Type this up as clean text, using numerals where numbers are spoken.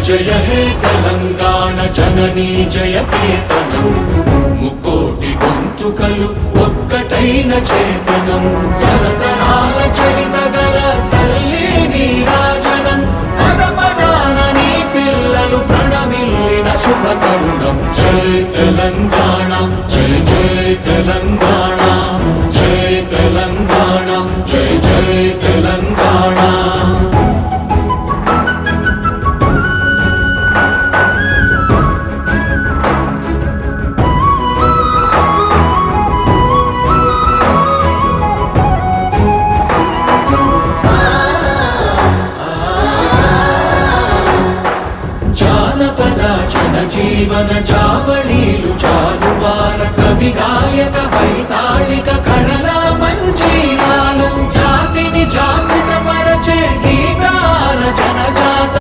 జయ హే తెలంగాణ జననీ జయ కేతనం ముకోటి గొంతుకలు ఒక్కటైన చేతనం తరతరాల చరిత గల తల్లి నీరాజనం పద పదాన నీ పిల్లలు ప్రణమిల్లిన శుభ తరుణం జయ తెలంగాణ జయ జయ తెలంగాణ జయ తెలంగాణ జయ జయ తెలంగాణ జీవన జావళీలు జాలువార కవి గాయక